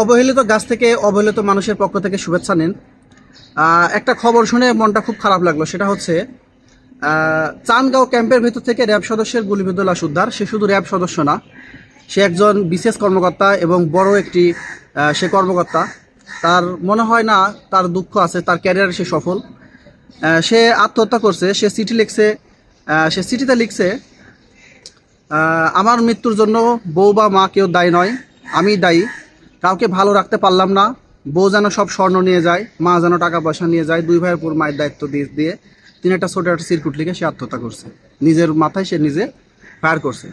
অবহেলিত গাছ থেকে অবহেলিত মানুষের পক্ষ থেকে শুভেচ্ছা নিন। একটা খবর শুনে মনটা খুব খারাপ লাগলো। সেটা হচ্ছে চানগাঁও ক্যাম্পের ভেতর থেকে র্যাব সদস্যের গুলিবিদ্ধ লাশ উদ্ধার। সে শুধু র্যাব সদস্য না, সে একজন বিশেষ কর্মকর্তা এবং বড় একটি সে কর্মকর্তা। তার মনে হয় না তার দুঃখ আছে, তার ক্যারিয়ারে সে সফল। সে আত্মহত্যা করছে। সে চিঠি লিখছে, সে চিঠিতে লিখছে, আমার মৃত্যুর জন্য বউ বা মা কেউ দায়ী নয়, আমি দায়ী। কাউকে ভালো রাখতে পারলাম না। বউ যেন সব স্বর্ণ নিয়ে যায়, মা যেন টাকা পয়সা নিয়ে যায়। দুই ভাইয়ের উপর মায়ের দায়িত্ব দিয়ে তিনি একটা ছোট একটা সিরকুট লিখে সে আত্মহত্যা করছে। নিজের মাথায় সে নিজে ফায়ার করছে।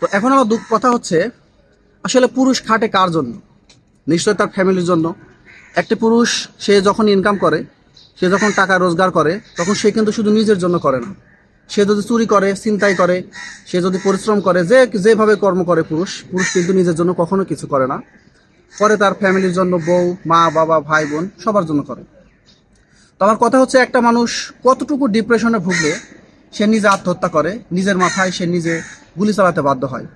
তো এখন আমার দুঃখ কথা হচ্ছে, আসলে পুরুষ খাটে কার জন্য? নিশ্চয়ই তার ফ্যামিলির জন্য। একটি পুরুষ সে যখন ইনকাম করে, সে যখন টাকা রোজগার করে, তখন সে কিন্তু শুধু নিজের জন্য করে না। সে যদি চুরি করে, ছিনতাই করে, সে যদি পরিশ্রম করে, যেভাবে কর্ম করে পুরুষ কিন্তু নিজের জন্য কখনো কিছু করে না। করে তার ফ্যামিলির জন্য, বউ, মা, বাবা, ভাই, বোন সবার জন্য করে। তো আমার কথা হচ্ছে, একটা মানুষ কতটুকু ডিপ্রেশনে ভুগলে সে নিজে আত্মহত্যা করে, নিজের মাথায় সে নিজে গুলি চালাতে বাধ্য হয়।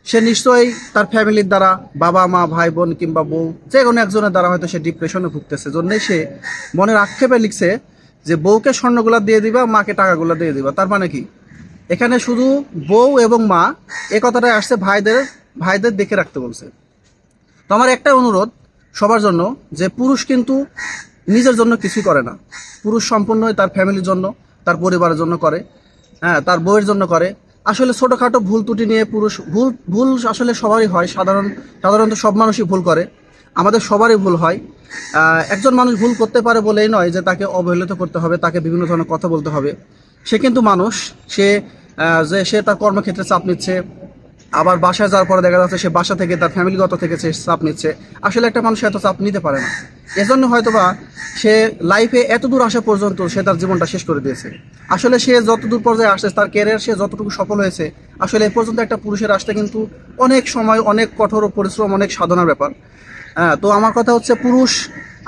সে নিশ্চয়ই তার ফ্যামিলির দ্বারা, বাবা, মা, ভাই, বোন কিংবা বউ, যে কোনো একজনের দ্বারা হয়তো সে ডিপ্রেশনে ভুগতেছে। জন্যই সে মনের আক্ষেপে লিখছে যে বউকে স্বর্ণগুলা দিয়ে দিবা, মাকে টাকাগুলা দিয়ে দিবা। তার মানে কি, এখানে শুধু বউ এবং মা এ কথাটাই আসছে, ভাইদের দেখে রাখতে বলছে। তো আমার একটা অনুরোধ সবার জন্য, যে পুরুষ কিন্তু নিজের জন্য কিছুই করে না। পুরুষ সম্পূর্ণই তার ফ্যামিলির জন্য, তার পরিবারের জন্য করে, হ্যাঁ, তার বউয়ের জন্য করে। আসলে ছোটোখাটো ভুল ত্রুটি নিয়ে পুরুষ ভুল আসলে সবারই হয়। সাধারণত সব মানুষই ভুল করে, আমাদের সবারই ভুল হয়। একজন মানুষ ভুল করতে পারে বলেই নয় যে তাকে অবহেলিত করতে হবে, তাকে বিভিন্ন ধরনের কথা বলতে হবে। সে কিন্তু মানুষ। সে তার কর্মক্ষেত্রে চাপ নিচ্ছে, আবার বাসায় যাওয়ার পরে দেখা যাচ্ছে সে বাসা থেকে, তার ফ্যামিলিগত থেকে সে চাপ নিচ্ছে। আসলে একটা মানুষ এত চাপ নিতে পারে না। এজন্য হয়তোবা সে লাইফে এত দূর আসা পর্যন্ত সে তার জীবনটা শেষ করে দিয়েছে। আসলে সে যতদূর পর্যায়ে আসছে, তার ক্যারিয়ার সে যতটুকু সফল হয়েছে, আসলে এ পর্যন্ত একটা পুরুষের আসতে কিন্তু অনেক সময়, অনেক কঠোর পরিশ্রম, অনেক সাধনার ব্যাপার। হ্যাঁ, তো আমার কথা হচ্ছে, পুরুষ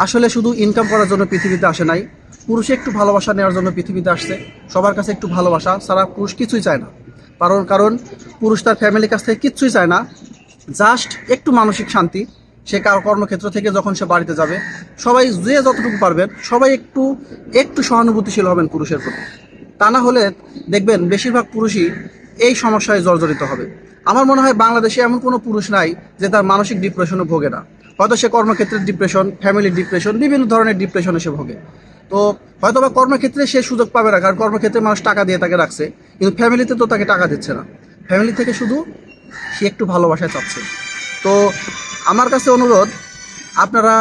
আসলে শুধু ইনকাম করার জন্য পৃথিবীতে আসে নাই। পুরুষে একটু ভালোবাসা নেওয়ার জন্য পৃথিবীতে আসছে। সবার কাছে একটু ভালোবাসা ছাড়া পুরুষ কিছুই চায় না। কারণ পুরুষ তার ফ্যামিলির কাছ থেকে কিচ্ছুই চায় না, জাস্ট একটু মানসিক শান্তি। সে কর্মক্ষেত্র থেকে যখন সে বাড়িতে যাবে, সবাই যে যতটুকু পারবেন সবাই একটু সহানুভূতিশীল হবেন পুরুষের প্রতি। তা না হলে দেখবেন বেশিরভাগ পুরুষই এই সমস্যায় জর্জরিত হবে। আমার মনে হয় বাংলাদেশে এমন কোনো পুরুষ নাই যে তার মানসিক ডিপ্রেশনে ভোগে না। হয়তো সে কর্মক্ষেত্রের ডিপ্রেশন, ফ্যামিলির ডিপ্রেশন, বিভিন্ন ধরনের ডিপ্রেশনে সে ভোগে। তো হয়তো বা কর্মক্ষেত্রে সে সুযোগ পাবে না, কারণ কর্মক্ষেত্রে মানুষ টাকা দিয়ে তাকে রাখছে, কিন্তু ফ্যামিলিতে তো তাকে টাকা দিচ্ছে না। ফ্যামিলি থেকে শুধু সে একটু ভালোবাসায় চাচ্ছে। তো আমার কাছে অনুরোধ, আপনারা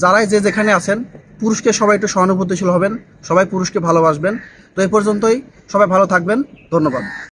যারাই যেখানে আছেন, পুরুষকে সবাই একটু সহানুভূতিশীল হবেন, সবাই পুরুষকে ভালোবাসবেন। তো এই পর্যন্তই, সবাই ভালো থাকবেন। ধন্যবাদ।